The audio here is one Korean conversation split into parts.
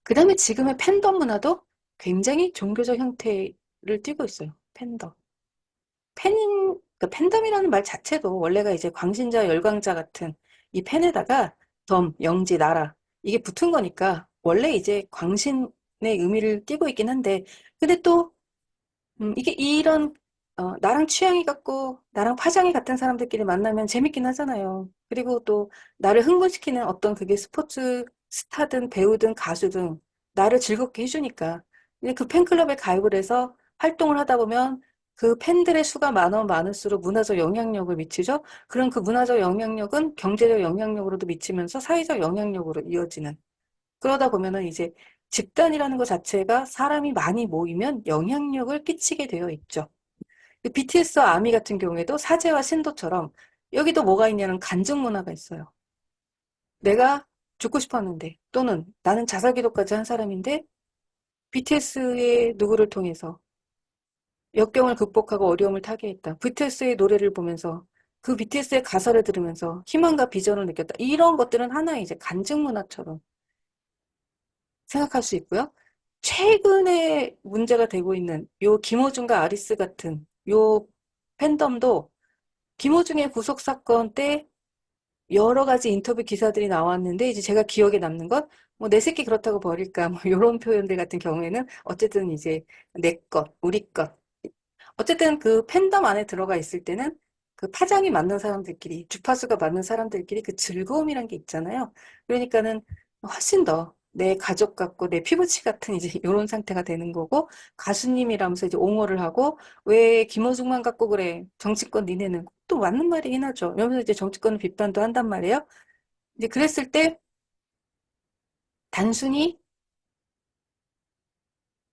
그다음에 지금의 팬덤 문화도 굉장히 종교적 형태를 띠고 있어요. 팬덤. 그러니까 팬덤이라는 말 자체도 원래가 이제 광신자, 열광자 같은 이 팬에다가 덤, 영지, 나라 이게 붙은 거니까 원래 이제 광신의 의미를 띠고 있긴 한데 근데 또 이게 이런 나랑 취향이 같고 나랑 파장이 같은 사람들끼리 만나면 재밌긴 하잖아요. 그리고 또 나를 흥분시키는 어떤 그게 스포츠 스타든 배우든 가수든 나를 즐겁게 해주니까. 근데 그 팬클럽에 가입을 해서 활동을 하다 보면 그 팬들의 수가 많으면 많을수록 문화적 영향력을 미치죠. 그럼 그 문화적 영향력은 경제적 영향력으로도 미치면서 사회적 영향력으로 이어지는. 그러다 보면은 이제 집단이라는 것 자체가 사람이 많이 모이면 영향력을 끼치게 되어 있죠. BTS와 아미 같은 경우에도 사제와 신도처럼 여기도 뭐가 있냐는 간증 문화가 있어요. 내가 죽고 싶었는데 또는 나는 자살기도까지 한 사람인데 BTS의 누구를 통해서 역경을 극복하고 어려움을 타게 했다. BTS의 노래를 보면서 그 BTS의 가사를 들으면서 희망과 비전을 느꼈다. 이런 것들은 하나의 이제 간증 문화처럼 생각할 수 있고요. 최근에 문제가 되고 있는 요 김어준과 아리스 같은 요 팬덤도 김어준의 구속 사건 때 여러 가지 인터뷰 기사들이 나왔는데 이제 제가 기억에 남는 건 뭐 내 새끼 그렇다고 버릴까 뭐 요런 표현들 같은 경우에는 어쨌든 이제 내 것, 우리 것. 어쨌든 그 팬덤 안에 들어가 있을 때는 그 파장이 맞는 사람들끼리, 주파수가 맞는 사람들끼리 그 즐거움이란 게 있잖아요. 그러니까는 훨씬 더 내 가족 같고 내 피부치 같은 이제 이런 상태가 되는 거고 가수님이라면서 이제 옹호를 하고 왜 김어중만 갖고 그래? 정치권 니네는 또 맞는 말이긴 하죠. 이러면서 이제 정치권을 비판도 한단 말이에요. 이제 그랬을 때 단순히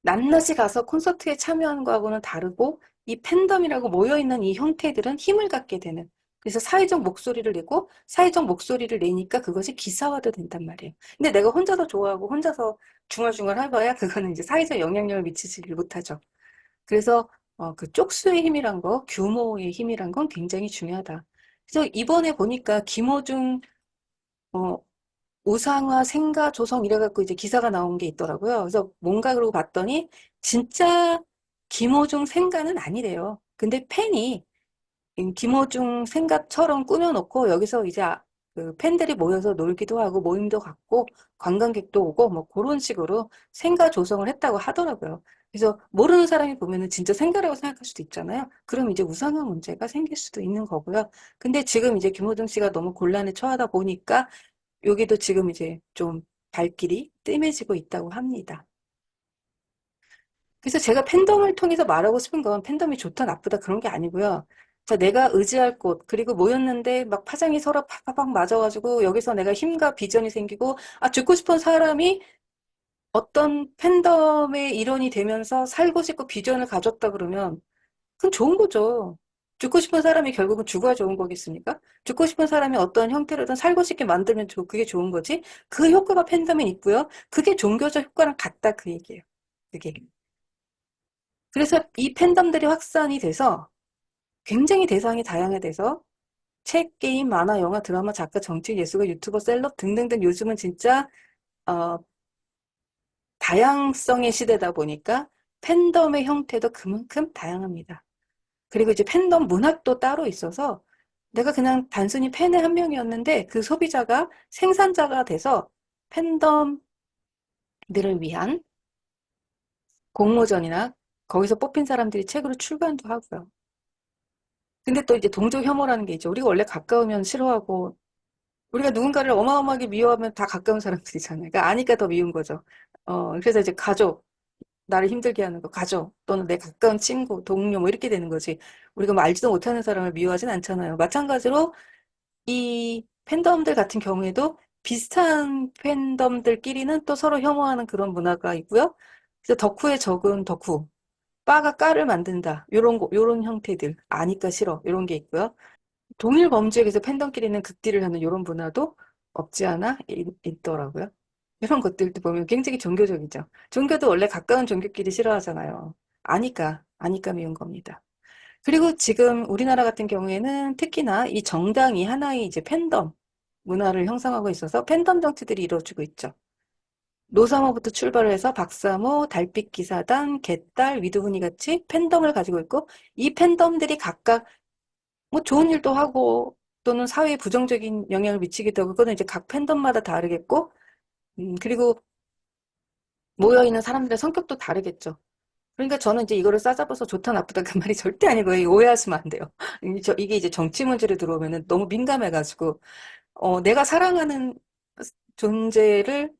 낱낱이 가서 콘서트에 참여하는 거하고는 다르고 이 팬덤이라고 모여있는 이 형태들은 힘을 갖게 되는 그래서 사회적 목소리를 내고 사회적 목소리를 내니까 그것이 기사화도 된단 말이에요. 근데 내가 혼자서 좋아하고 혼자서 중얼중얼 해봐야 그거는 이제 사회적 영향력을 미치지를 못하죠. 그래서 그 쪽수의 힘이란 거, 규모의 힘이란 건 굉장히 중요하다. 그래서 이번에 보니까 김어중 어, 우상화 생가 조성 이래갖고 이제 기사가 나온 게 있더라고요. 그래서 뭔가 그러고 봤더니 진짜 김호중 생가는 아니래요. 근데 팬이 김호중 생가처럼 꾸며놓고 여기서 이제 그 팬들이 모여서 놀기도 하고 모임도 갖고 관광객도 오고 뭐 그런 식으로 생가 조성을 했다고 하더라고요. 그래서 모르는 사람이 보면은 진짜 생가라고 생각할 수도 있잖아요. 그럼 이제 우상화 문제가 생길 수도 있는 거고요. 근데 지금 이제 김호중 씨가 너무 곤란에 처하다 보니까 여기도 지금 이제 좀 발길이 뜸해지고 있다고 합니다. 그래서 제가 팬덤을 통해서 말하고 싶은 건 팬덤이 좋다 나쁘다 그런 게 아니고요. 자, 내가 의지할 곳, 그리고 모였는데 막 파장이 서로 팍팍팍 맞아가지고 여기서 내가 힘과 비전이 생기고, 아, 죽고 싶은 사람이 어떤 팬덤의 일원이 되면서 살고 싶고 비전을 가졌다 그러면 그건 좋은 거죠. 죽고 싶은 사람이 결국은 죽어야 좋은 거겠습니까? 죽고 싶은 사람이 어떤 형태로든 살고 싶게 만들면 그게 좋은 거지. 그 효과가 팬덤에 있고요. 그게 종교적 효과랑 같다 그 얘기예요. 그게. 그래서 이 팬덤들이 확산이 돼서 굉장히 대상이 다양해져서 책, 게임, 만화, 영화, 드라마, 작가, 정치, 예술가, 유튜버, 셀럽 등등등 요즘은 진짜 어, 다양성의 시대다 보니까 팬덤의 형태도 그만큼 다양합니다. 그리고 이제 팬덤 문학도 따로 있어서 내가 그냥 단순히 팬의 한 명이었는데 그 소비자가 생산자가 돼서 팬덤들을 위한 공모전이나 거기서 뽑힌 사람들이 책으로 출간도 하고요. 근데 또 이제 동족 혐오라는 게 있죠. 우리가 원래 가까우면 싫어하고 우리가 누군가를 어마어마하게 미워하면 다 가까운 사람들이잖아요. 그러니까 아니까 더 미운 거죠. 그래서 이제 가족, 나를 힘들게 하는 거, 가족 또는 내 가까운 친구, 동료 뭐 이렇게 되는 거지. 우리가 뭐 알지도 못하는 사람을 미워하진 않잖아요. 마찬가지로 이 팬덤들 같은 경우에도 비슷한 팬덤들끼리는 또 서로 혐오하는 그런 문화가 있고요. 그래서 덕후의 적은 덕후, 빠가 까를 만든다. 요런 형태들. 아니까 싫어. 요런 게 있고요. 동일 범죄에서 팬덤끼리는 극딜을 하는 요런 문화도 없지 않아 있더라고요. 이런 것들도 보면 굉장히 종교적이죠. 종교도 원래 가까운 종교끼리 싫어하잖아요. 아니까 미운 겁니다. 그리고 지금 우리나라 같은 경우에는 특히나 이 정당이 하나의 이제 팬덤 문화를 형성하고 있어서 팬덤 정치들이 이루어지고 있죠. 노사모부터 출발을 해서 박사모, 달빛기사단, 개딸, 위드훈이 같이 팬덤을 가지고 있고 이 팬덤들이 각각 뭐 좋은 일도 하고 또는 사회에 부정적인 영향을 미치기도 하고 그거는 이제 각 팬덤마다 다르겠고 그리고 모여있는 사람들의 성격도 다르겠죠. 그러니까 저는 이제 이거를 싸잡아서 좋다 나쁘다 그 말이 절대 아니고요. 이거 오해하시면 안 돼요. 이게 이제 정치 문제로 들어오면은 너무 민감해가지고 내가 사랑하는 존재를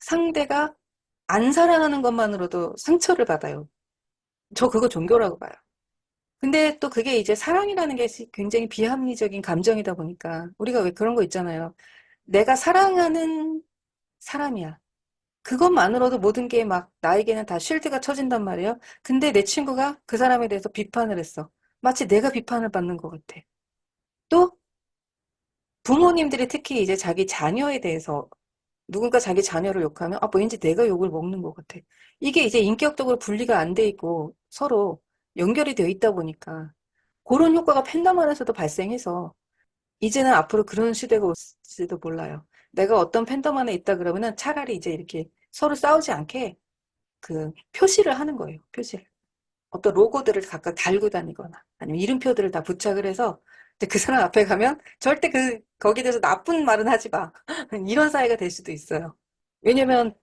상대가 안 사랑하는 것만으로도 상처를 받아요. 저 그거 종교라고 봐요. 근데 또 그게 이제 사랑이라는 게 굉장히 비합리적인 감정이다 보니까 우리가 왜 그런 거 있잖아요. 내가 사랑하는 사람이야. 그것만으로도 모든 게 막 나에게는 다 쉴드가 쳐진단 말이에요. 근데 내 친구가 그 사람에 대해서 비판을 했어. 마치 내가 비판을 받는 것 같아. 또 부모님들이 특히 이제 자기 자녀에 대해서 누군가 자기 자녀를 욕하면 뭐 왠지 내가 욕을 먹는 것 같아. 이게 이제 인격적으로 분리가 안 돼 있고 서로 연결이 되어 있다 보니까 그런 효과가 팬덤 안에서도 발생해서 이제는 앞으로 그런 시대가 올지도 몰라요. 내가 어떤 팬덤 안에 있다 그러면은 차라리 이제 이렇게 서로 싸우지 않게 그 표시를 하는 거예요. 표시를. 어떤 로고들을 각각 달고 다니거나 아니면 이름표들을 다 부착을 해서 그 사람 앞에 가면 절대 거기에 대해서 나쁜 말은 하지 마. 이런 사이가 될 수도 있어요. 왜냐면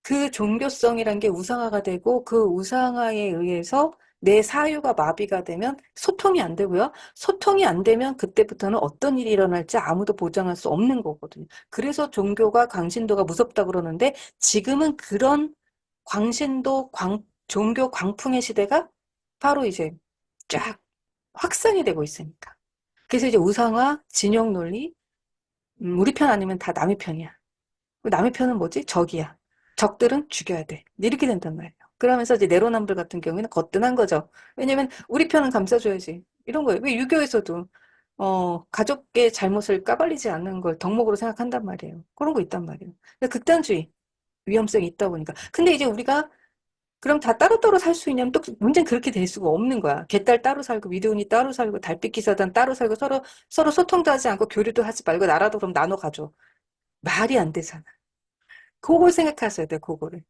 그 종교성이란 게 우상화가 되고 그 우상화에 의해서 내 사유가 마비가 되면 소통이 안 되고요. 소통이 안 되면 그때부터는 어떤 일이 일어날지 아무도 보장할 수 없는 거거든요. 그래서 종교가 광신도가 무섭다 그러는데 지금은 그런 광신도 종교 광풍의 시대가 바로 이제 쫙 확산이 되고 있으니까. 그래서 이제 우상화, 진영 논리, 우리 편 아니면 다 남의 편이야. 남의 편은 뭐지? 적이야. 적들은 죽여야 돼. 이렇게 된단 말이에요. 그러면서 이제 내로남불 같은 경우에는 거뜬한 거죠. 왜냐면 우리 편은 감싸줘야지. 이런 거예요. 왜 유교에서도 가족의 잘못을 까발리지 않는 걸 덕목으로 생각한단 말이에요. 그런 거 있단 말이에요. 그러니까 극단주의 위험성이 있다 보니까. 근데 이제 우리가 그럼 다 따로따로 살 수 있냐면 또 문제는 그렇게 될 수가 없는 거야. 개딸 따로 살고 위도훈이 따로 살고 달빛 기사단 따로 살고 서로 소통도 하지 않고 교류도 하지 말고 나라도 그럼 나눠 가져. 말이 안 되잖아. 그걸 생각하셔야 돼, 그거를.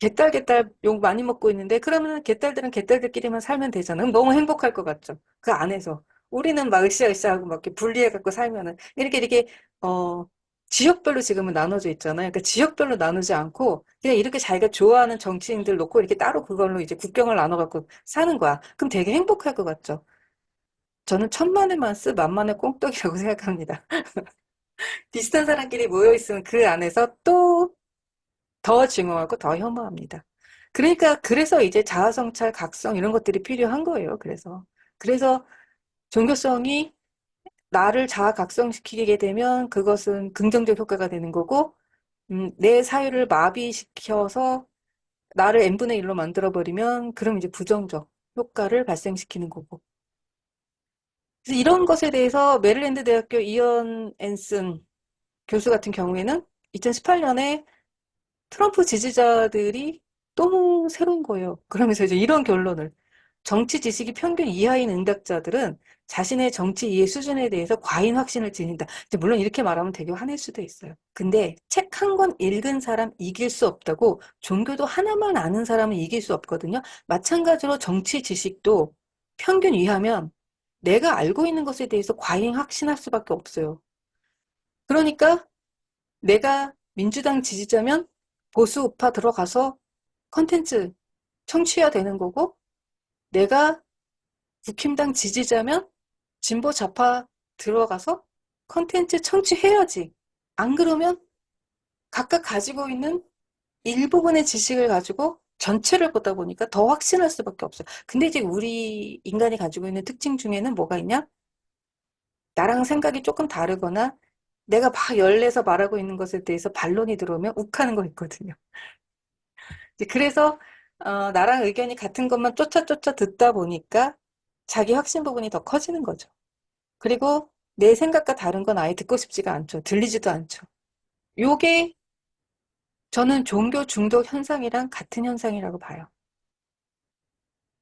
개딸 욕 많이 먹고 있는데 그러면 개딸들은 개딸들끼리만 살면 되잖아. 그럼 너무 행복할 것 같죠. 그 안에서. 우리는 막 으쌰으쌰하고 막 이렇게 분리해 갖고 살면은 이렇게 어 지역별로 지금은 나눠져 있잖아요. 그러니까 지역별로 나누지 않고 그냥 이렇게 자기가 좋아하는 정치인들 놓고 이렇게 따로 그걸로 이제 국경을 나눠 갖고 사는 거야. 그럼 되게 행복할 것 같죠. 저는 천만의 만스 만만의 꽁떡이라고 생각합니다. 비슷한 사람끼리 모여 있으면 그 안에서 또 더 증오하고 더 혐오합니다. 그래서 이제 자아성찰, 각성 이런 것들이 필요한 거예요. 그래서 종교성이 나를 자아 각성시키게 되면 그것은 긍정적 효과가 되는 거고, 내 사유를 마비시켜서 나를 n분의 1로 만들어버리면 그럼 이제 부정적 효과를 발생시키는 거고. 그래서 이런 것에 대해서 메릴랜드 대학교 이언 앤슨 교수 같은 경우에는 2018년에 트럼프 지지자들이 너무 새로운 거예요. 그러면서 이제 이런 결론을 정치 지식이 평균 이하인 응답자들은 자신의 정치 이해 수준에 대해서 과잉 확신을 지닌다. 물론 이렇게 말하면 되게 화낼 수도 있어요. 근데 책 한 권 읽은 사람 이길 수 없다고 종교도 하나만 아는 사람은 이길 수 없거든요. 마찬가지로 정치 지식도 평균 이하면 내가 알고 있는 것에 대해서 과잉 확신할 수밖에 없어요. 그러니까 내가 민주당 지지자면 보수 우파 들어가서 컨텐츠 청취해야 되는 거고 내가 국힘당 지지자면 진보 좌파 들어가서 컨텐츠 청취해야지. 안 그러면 각각 가지고 있는 일부분의 지식을 가지고 전체를 보다 보니까 더 확신할 수밖에 없어요. 근데 이제 우리 인간이 가지고 있는 특징 중에는 뭐가 있냐? 나랑 생각이 조금 다르거나 내가 막 열내서 말하고 있는 것에 대해서 반론이 들어오면 욱하는 거 있거든요. 그래서 나랑 의견이 같은 것만 쫓아 듣다 보니까 자기 확신 부분이 더 커지는 거죠. 그리고 내 생각과 다른 건 아예 듣고 싶지가 않죠. 들리지도 않죠. 요게 저는 종교 중독 현상이랑 같은 현상이라고 봐요.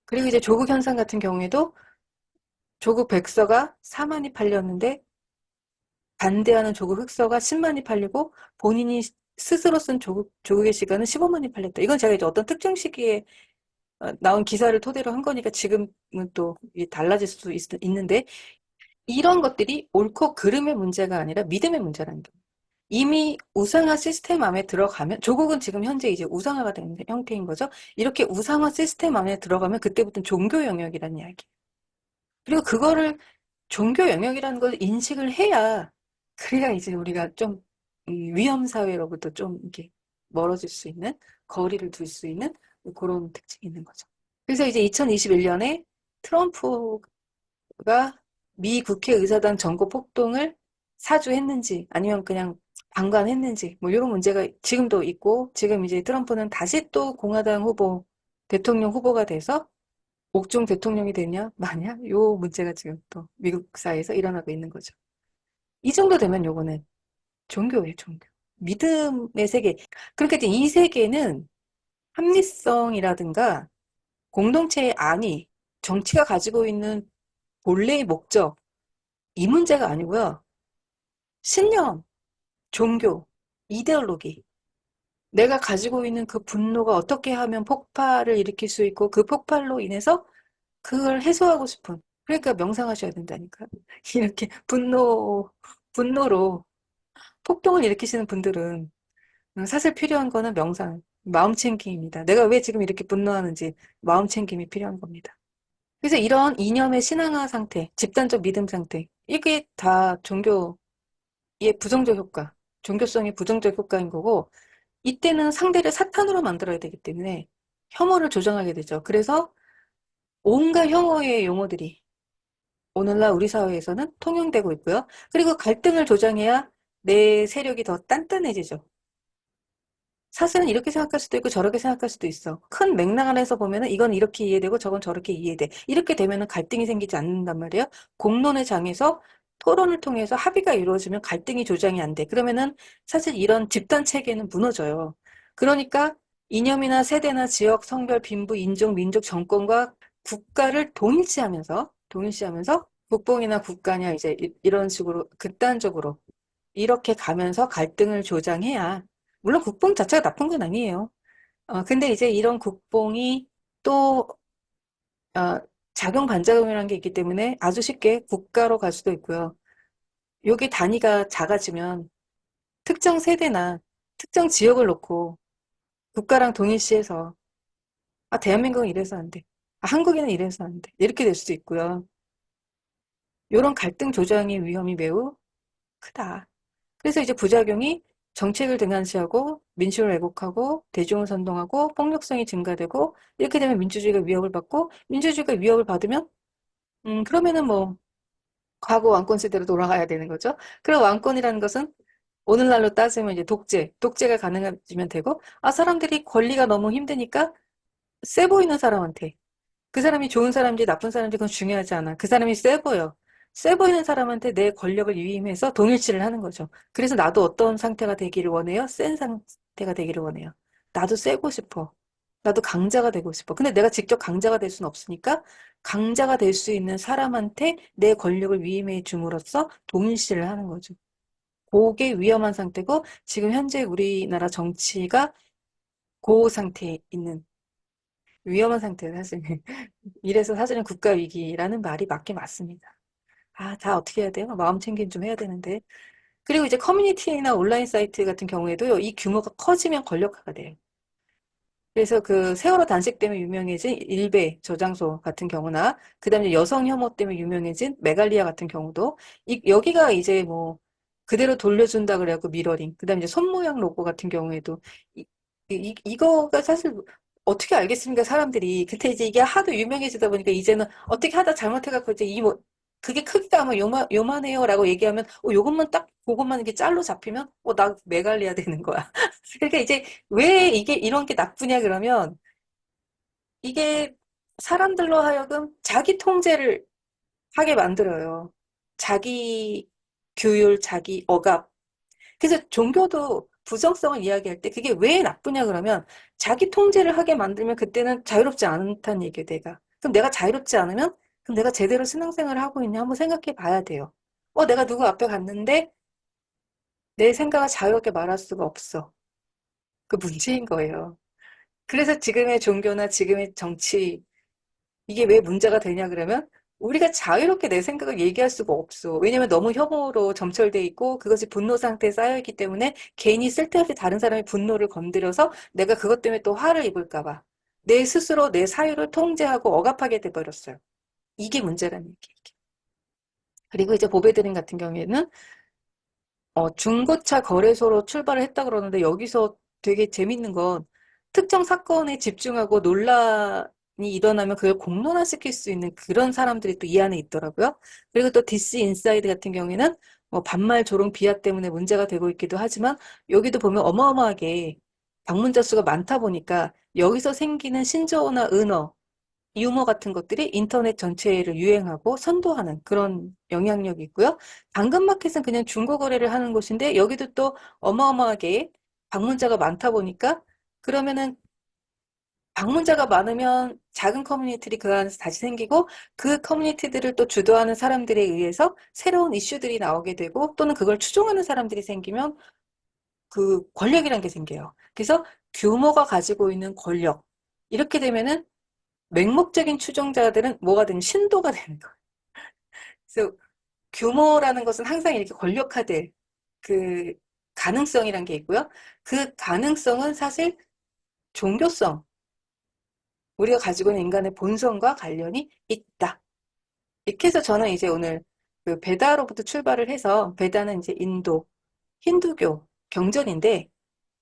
그리고 이제 조국 현상 같은 경우에도 조국 백서가 4만이 팔렸는데 반대하는 조국 흑서가 10만이 팔리고 본인이 스스로 쓴 조국의 시가는 15만이 팔렸다. 이건 제가 이제 어떤 특정 시기에 나온 기사를 토대로 한 거니까 지금은 또 이게 달라질 수 있는데 이런 것들이 옳고 그름의 문제가 아니라 믿음의 문제라는 거예요. 이미 우상화 시스템 안에 들어가면 조국은 지금 현재 이제 우상화가 되는 형태인 거죠. 이렇게 우상화 시스템 안에 들어가면 그때부터는 종교 영역이라는 이야기. 그리고 그거를 종교 영역이라는 걸 인식을 해야 그래야 이제 우리가 좀 위험 사회로부터 좀 이렇게 멀어질 수 있는 거리를 둘 수 있는 그런 특징이 있는 거죠. 그래서 이제 2021년에 트럼프가 미 국회의사당 전고 폭동을 사주했는지 아니면 그냥 방관했는지 뭐 이런 문제가 지금도 있고 지금 이제 트럼프는 다시 또 공화당 후보 대통령 후보가 돼서 옥중 대통령이 되냐 마냐 요 문제가 지금 또 미국 사회에서 일어나고 있는 거죠. 이 정도 되면 요거는 종교예요, 종교. 믿음의 세계. 그러니까 이제 이 세계는 합리성이라든가 공동체의 안위, 정치가 가지고 있는 본래의 목적, 이 문제가 아니고요. 신념, 종교, 이데올로기. 내가 가지고 있는 그 분노가 어떻게 하면 폭발을 일으킬 수 있고 그 폭발로 인해서 그걸 해소하고 싶은. 그러니까 명상하셔야 된다니까. 이렇게 분노로 폭동을 일으키시는 분들은 사실 필요한 거는 명상, 마음 챙김입니다. 내가 왜 지금 이렇게 분노하는지 마음 챙김이 필요한 겁니다. 그래서 이런 이념의 신앙화 상태, 집단적 믿음 상태, 이게 다 종교의 부정적 효과, 종교성의 부정적 효과인 거고, 이때는 상대를 사탄으로 만들어야 되기 때문에 혐오를 조장하게 되죠. 그래서 온갖 혐오의 용어들이 오늘날 우리 사회에서는 통용되고 있고요. 그리고 갈등을 조장해야 내 세력이 더 단단해지죠. 사실은 이렇게 생각할 수도 있고 저렇게 생각할 수도 있어. 큰 맥락 안에서 보면은 이건 이렇게 이해되고 저건 저렇게 이해돼. 이렇게 되면은 갈등이 생기지 않는단 말이에요. 공론의 장에서 토론을 통해서 합의가 이루어지면 갈등이 조장이 안 돼. 그러면은 사실 이런 집단 체계는 무너져요. 그러니까 이념이나 세대나 지역, 성별, 빈부, 인종, 민족, 정권과 국가를 동일시하면서 국뽕이나 국가냐 이제 이런 식으로 극단적으로 이렇게 가면서 갈등을 조장해야 물론 국뽕 자체가 나쁜 건 아니에요. 근데 이제 이런 국뽕이 또 어, 작용 반작용이라는 게 있기 때문에 아주 쉽게 국가로 갈 수도 있고요. 여기 단위가 작아지면 특정 세대나 특정 지역을 놓고 국가랑 동일시해서 아 대한민국은 이래서 안 돼. 아, 한국인은 이래서 안 돼. 이렇게 될 수도 있고요. 이런 갈등 조장의 위험이 매우 크다. 그래서 이제 부작용이 정책을 등한시하고 민심을 왜곡하고 대중을 선동하고 폭력성이 증가되고 이렇게 되면 민주주의가 위협을 받고 민주주의가 위협을 받으면 그러면은 뭐 과거 왕권 시대로 돌아가야 되는 거죠. 그럼 왕권이라는 것은 오늘날로 따지면 이제 독재가 가능해지면 되고 아 사람들이 권리가 너무 힘드니까 세 보이는 사람한테 그 사람이 좋은 사람인지 나쁜 사람인지 그건 중요하지 않아. 그 사람이 세 보여. 세 보이는 사람한테 내 권력을 위임해서 동일시를 하는 거죠. 그래서 나도 어떤 상태가 되기를 원해요? 센 상태가 되기를 원해요. 나도 세고 싶어. 나도 강자가 되고 싶어. 근데 내가 직접 강자가 될 수는 없으니까 강자가 될 수 있는 사람한테 내 권력을 위임해 줌으로써 동일시를 하는 거죠. 그게 위험한 상태고 지금 현재 우리나라 정치가 그 상태에 있는 위험한 상태예요, 사실. 이래서 사실은 국가 위기라는 말이 맞긴 맞습니다. 아, 다 어떻게 해야 돼요? 마음 챙김 좀 해야 되는데. 그리고 이제 커뮤니티나 온라인 사이트 같은 경우에도요, 이 규모가 커지면 권력화가 돼요. 그래서 그 세월호 단식 때문에 유명해진 일베 저장소 같은 경우나, 그 다음에 여성 혐오 때문에 유명해진 메갈리아 같은 경우도, 여기가 이제 뭐, 그대로 돌려준다 그래갖고 미러링, 그 다음에 이제 손 모양 로고 같은 경우에도, 이거가 사실 어떻게 알겠습니까, 사람들이. 근데 이제 이게 하도 유명해지다 보니까 이제는 어떻게 하다 잘못해갖고 이제 그게 크기가 아마 요만해요라고 얘기하면, 요것만 딱, 그것만 이렇게 짤로 잡히면, 나 메갈리아 되는 거야. 그러니까 이제 왜 이게 이런 게 나쁘냐 그러면 이게 사람들로 하여금 자기 통제를 하게 만들어요. 자기 규율, 자기 억압. 그래서 종교도 부정성을 이야기할 때 그게 왜 나쁘냐 그러면 자기 통제를 하게 만들면 그때는 자유롭지 않다는 얘기예요, 내가. 그럼 내가 자유롭지 않으면 그럼 내가 제대로 신앙생활을 하고 있냐 한번 생각해 봐야 돼요. 내가 누구 앞에 갔는데 내 생각을 자유롭게 말할 수가 없어. 그 문제인 거예요. 그래서 지금의 종교나 지금의 정치, 이게 왜 문제가 되냐 그러면 우리가 자유롭게 내 생각을 얘기할 수가 없어. 왜냐면 너무 혐오로 점철돼 있고 그것이 분노 상태에 쌓여 있기 때문에 괜히 쓸데없이 다른 사람의 분노를 건드려서 내가 그것 때문에 또 화를 입을까 봐. 내 스스로 내 사유를 통제하고 억압하게 돼 버렸어요. 이게 문제라는 얘기예요. 그리고 이제 보배드림 같은 경우에는 중고차 거래소로 출발을 했다 그러는데 여기서 되게 재밌는 건 특정 사건에 집중하고 논란이 일어나면 그걸 공론화시킬 수 있는 그런 사람들이 또 이 안에 있더라고요. 그리고 또 DC 인사이드 같은 경우에는 뭐 반말 조롱 비하 때문에 문제가 되고 있기도 하지만 여기도 보면 어마어마하게 방문자 수가 많다 보니까 여기서 생기는 신조어나 은어 유머 같은 것들이 인터넷 전체를 유행하고 선도하는 그런 영향력이 있고요. 당근마켓은 그냥 중고 거래를 하는 곳인데 여기도 또 어마어마하게 방문자가 많다 보니까 그러면은 방문자가 많으면 작은 커뮤니티들이 그 안에서 다시 생기고 그 커뮤니티들을 또 주도하는 사람들에 의해서 새로운 이슈들이 나오게 되고 또는 그걸 추종하는 사람들이 생기면 그 권력이란 게 생겨요. 그래서 규모가 가지고 있는 권력 이렇게 되면은 맹목적인 추종자들은 뭐가 되면 신도가 되는 거예요. 그래서 규모라는 것은 항상 이렇게 권력화될 그 가능성이란 게 있고요. 그 가능성은 사실 종교성, 우리가 가지고 있는 인간의 본성과 관련이 있다. 이렇게 해서 저는 이제 오늘 그 베다로부터 출발을 해서 베다는 이제 인도, 힌두교, 경전인데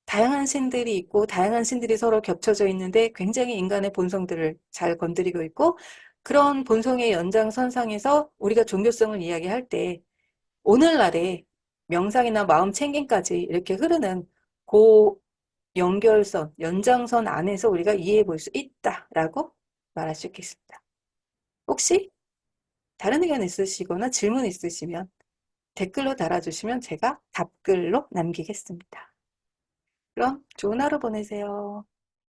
다양한 신들이 있고 다양한 신들이 서로 겹쳐져 있는데 굉장히 인간의 본성들을 잘 건드리고 있고 그런 본성의 연장선상에서 우리가 종교성을 이야기할 때 오늘날의 명상이나 마음 챙김까지 이렇게 흐르는 그 연결선, 연장선 안에서 우리가 이해해 볼 수 있다라고 말할 수 있겠습니다. 혹시 다른 의견 있으시거나 질문 있으시면 댓글로 달아주시면 제가 답글로 남기겠습니다. 그럼 좋은 하루 보내세요.